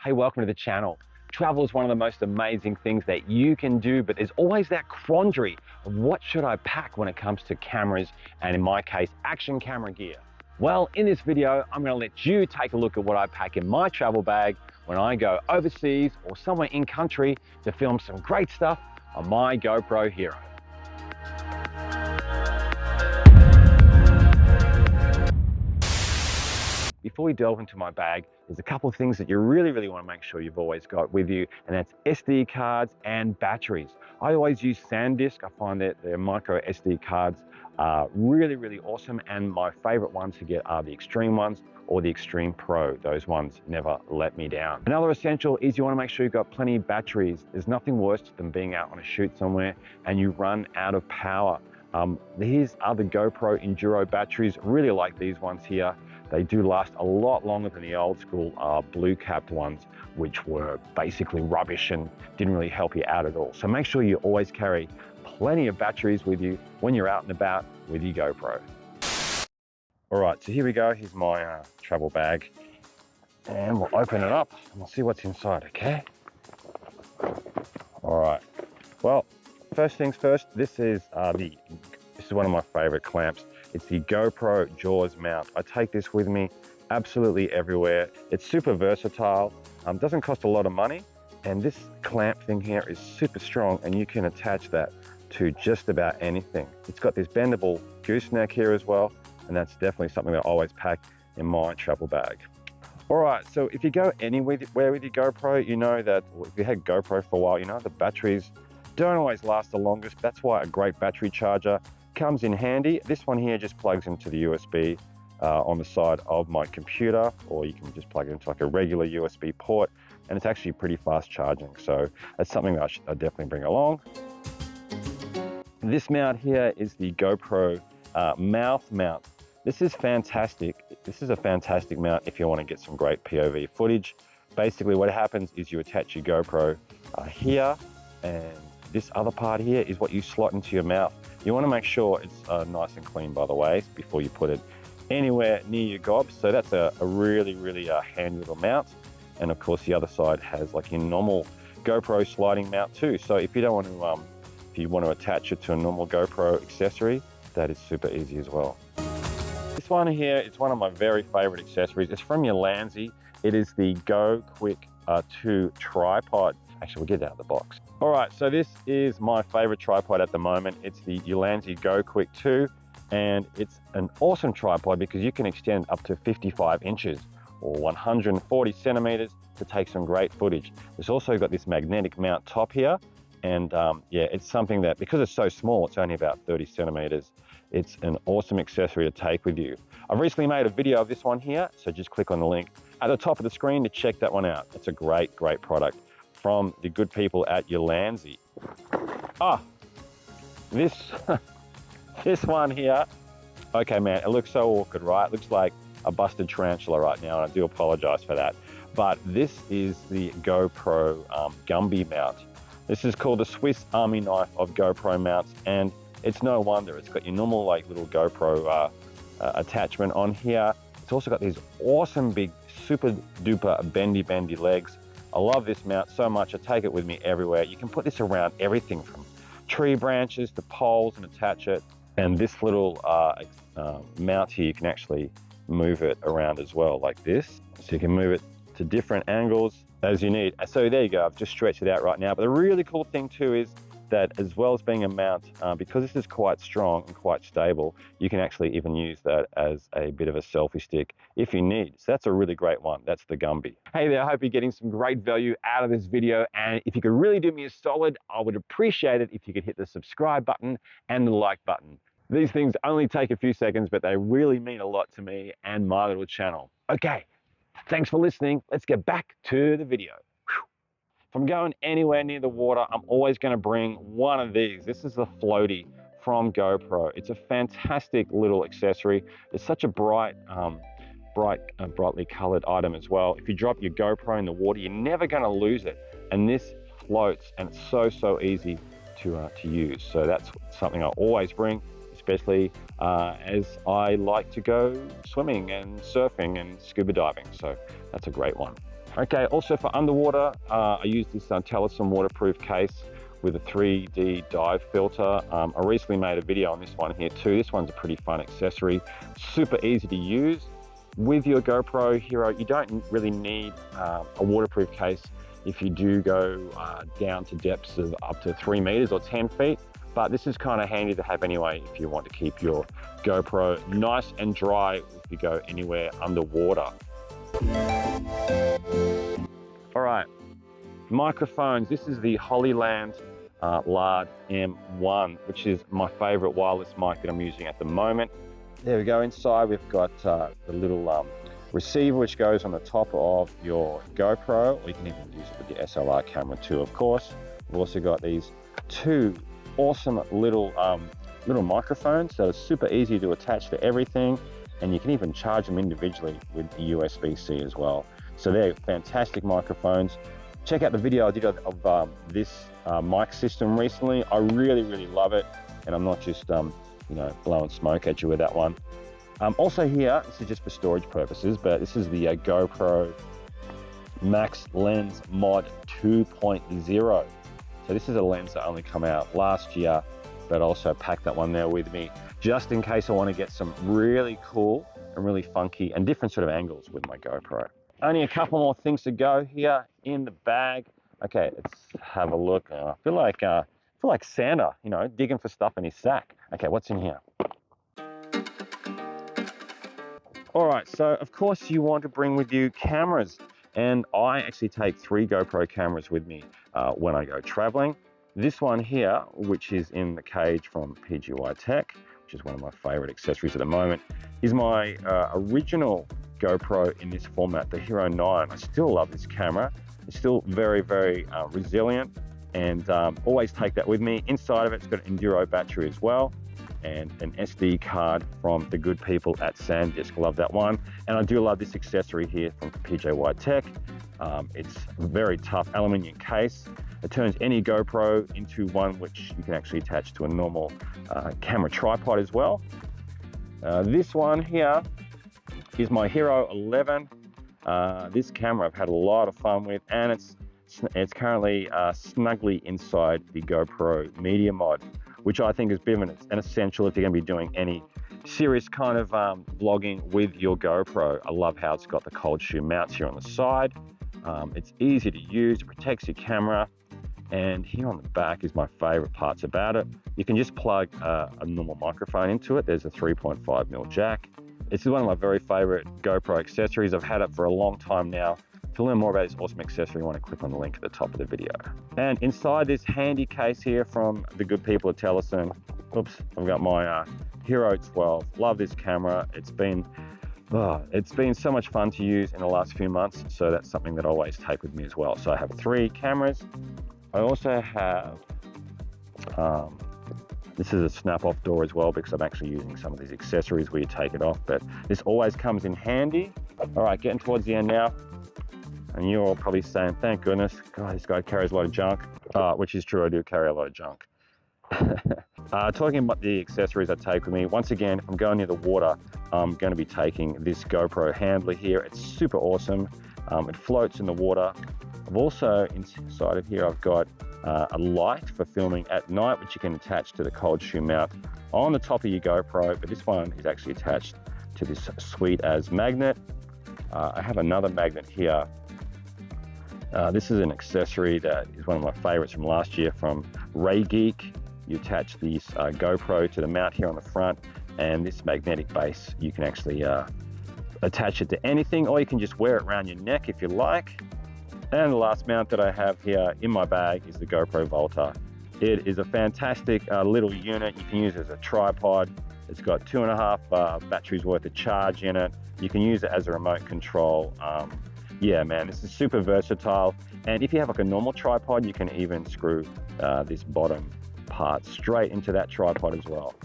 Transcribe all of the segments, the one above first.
Hey, welcome to the channel. Travel is one of the most amazing things that you can do, but there's always that quandary of what should I pack when it comes to cameras, and in my case, action camera gear. Well, in this video, I'm going to let you take a look at what I pack in my travel bag when I go overseas or somewhere in country to film some great stuff on my GoPro Hero. Before we delve into my bag, there's a couple of things that you really want to make sure you've always got with you, and that's SD cards and batteries. I always use SanDisk. I find that their micro SD cards are really awesome, and my favorite ones to get are the Extreme ones or the Extreme Pro. Those ones never let me down. Another essential is you want to make sure you've got plenty of batteries. There's nothing worse than being out on a shoot somewhere and you run out of power. These are the GoPro Enduro batteries. Really like these ones here. They do last a lot longer than the old school blue capped ones, which were basically rubbish and didn't really help you out at all. So make sure you always carry plenty of batteries with you when you're out and about with your GoPro. All right, so here we go. Here's my travel bag, and we'll open it up and we'll see what's inside, okay? All right, well, first things first, this is one of my favorite clamps. It's the GoPro Jaws Mount. I take this with me absolutely everywhere. It's super versatile, doesn't cost a lot of money, and this clamp thing here is super strong, and you can attach that to just about anything. It's got this bendable gooseneck here as well, and that's definitely something that I always pack in my travel bag. All right, so if you go anywhere with your GoPro, you know that, if you had GoPro for a while, you know the batteries don't always last the longest. That's why a great battery charger comes in handy. This one here just plugs into the USB on the side of my computer, or you can just plug it into like a regular USB port, and it's actually pretty fast charging. So that's something that I definitely bring along. This mount here is the GoPro mouth mount. This is fantastic. This is a fantastic mount if you want to get some great POV footage. Basically what happens is you attach your GoPro here, and this other part here is what you slot into your mouth. You want to make sure it's nice and clean, by the way, before you put it anywhere near your gobs. So that's a really handy little mount. And of course the other side has like your normal GoPro sliding mount too. So if you don't want to, if you want to attach it to a normal GoPro accessory, that is super easy as well. This one here, it's one of my very favorite accessories. It's from Ulanzi. It is the Go Quick 2 tripod. Actually, we'll get it out of the box. All right, so this is my favorite tripod at the moment. It's the Ulanzi Go Quick 2, and it's an awesome tripod because you can extend up to 55 inches or 140 centimeters to take some great footage. It's also got this magnetic mount top here, and yeah, it's something that, because it's so small, it's only about 30 centimeters, it's an awesome accessory to take with you. I've recently made a video of this one here, so just click on the link at the top of the screen to check that one out. It's a great product from the good people at Ulanzi. This one here, okay man, it looks so awkward, right? It looks like a busted tarantula right now, and I do apologize for that. But this is the GoPro Gumby Mount. This is called the Swiss Army knife of GoPro mounts, and it's no wonder. It's got your normal like little GoPro attachment on here. It's also got these awesome big super duper bendy legs. I love this mount so much. I take it with me everywhere. You can put this around everything from tree branches to poles and attach it. And this little mount here, you can actually move it around as well like this. So you can move it to different angles as you need. So there you go. I've just stretched it out right now. But the really cool thing too is that, as well as being a mount, because this is quite strong and quite stable, you can actually even use that as a bit of a selfie stick if you need. So that's a really great one. That's the Gumby. Hey there, I hope you're getting some great value out of this video, and if you could really do me a solid, I would appreciate it if you could hit the subscribe button and the like button. These things only take a few seconds, but they really mean a lot to me and my little channel. Okay, thanks for listening. Let's get back to the video. If I'm going anywhere near the water, I'm always going to bring one of these. This is the Floaty from GoPro. It's a fantastic little accessory. It's such a brightly colored item as well. If you drop your GoPro in the water, you're never going to lose it. And this floats, and it's so easy to use. So that's something I always bring, especially as I like to go swimming and surfing and scuba diving. So that's a great one. Okay, also for underwater, I use this Telesin Waterproof Case with a 3D dive filter. I recently made a video on this one here too. This one's a pretty fun accessory, super easy to use. With your GoPro Hero, you don't really need a waterproof case if you do go down to depths of up to 3 meters or 10 feet. But this is kind of handy to have anyway if you want to keep your GoPro nice and dry if you go anywhere underwater. All right, microphones. This is the Hollyland Lark M1, which is my favorite wireless mic that I'm using at the moment. There we go. Inside we've got the little receiver which goes on the top of your GoPro, or you can even use it with your SLR camera too, of course. We've also got these two awesome little microphones that are super easy to attach to everything, and you can even charge them individually with the USB-C as well. So they're fantastic microphones. Check out the video I did of this mic system recently. I really love it, and I'm not just you know, blowing smoke at you with that one. Also here, this is just for storage purposes, but this is the GoPro Max Lens Mod 2.0. So this is a lens that only come out last year, but also packed that one there with me, just in case I want to get some really cool and really funky and different sort of angles with my GoPro. Only a couple more things to go here in the bag. Okay, let's have a look. I feel like Santa, you know, digging for stuff in his sack. Okay, what's in here? All right, so of course you want to bring with you cameras. And I actually take 3 GoPro cameras with me when I go traveling. This one here, which is in the cage from PGY Tech, which is one of my favorite accessories at the moment, is my original GoPro in this format, the Hero 9. I still love this camera. It's still very resilient, and always take that with me. Inside of it's got an Enduro battery as well, and an SD card from the good people at SanDisk. Love that one. And I do love this accessory here from PGY Tech. It's a very tough aluminium case. It turns any GoPro into one which you can actually attach to a normal camera tripod as well. This one here is my Hero 11. This camera I've had a lot of fun with, and it's currently snugly inside the GoPro Media Mod, which I think is an essential if you're going to be doing any serious kind of vlogging with your GoPro. I love how it's got the cold shoe mounts here on the side. It's easy to use, it protects your camera, and here on the back is my favorite parts about it. You can just plug a normal microphone into it. There's a 3.5mm jack. This is one of my very favorite GoPro accessories. I've had it for a long time now. To learn more about this awesome accessory, you want to click on the link at the top of the video. And inside this handy case here from the good people at Telesin, I've got my Hero 12. Love this camera. It's been so much fun to use in the last few months, so that's something that I always take with me as well. So I have 3 cameras. I also have, this is a snap-off door as well, because I'm actually using some of these accessories where you take it off, but this always comes in handy. All right, getting towards the end now. And you're all probably saying, thank goodness, God, this guy carries a lot of junk, which is true, I do carry a lot of junk. Talking about the accessories I take with me, once again, if I'm going near the water, I'm going to be taking this GoPro handler here. It's super awesome. It floats in the water. I've also, inside of here, I've got a light for filming at night, which you can attach to the cold shoe mount on the top of your GoPro, but this one is actually attached to this sweet as magnet. I have another magnet here. This is an accessory that is one of my favorites from last year from Reygeak. You attach this GoPro to the mount here on the front, and this magnetic base, you can actually attach it to anything, or you can just wear it around your neck if you like. And the last mount that I have here in my bag is the GoPro Volta. It is a fantastic little unit. You can use it as a tripod. It's got 2.5 batteries worth of charge in it. You can use it as a remote control. Yeah, man, this is super versatile. And if you have like a normal tripod, you can even screw this bottom part straight into that tripod as well.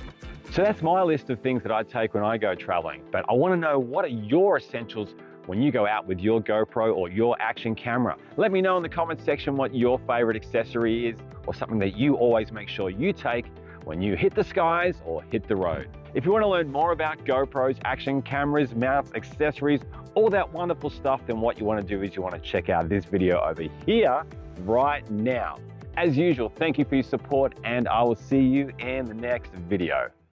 So that's my list of things that I take when I go traveling. But I want to know, what are your essentials when you go out with your GoPro or your action camera? Let me know in the comment section what your favorite accessory is, or something that you always make sure you take when you hit the skies or hit the road. If you want to learn more about GoPros, action cameras, mounts, accessories, all that wonderful stuff, then what you want to do is you want to check out this video over here right now. As usual, thank you for your support, and I will see you in the next video.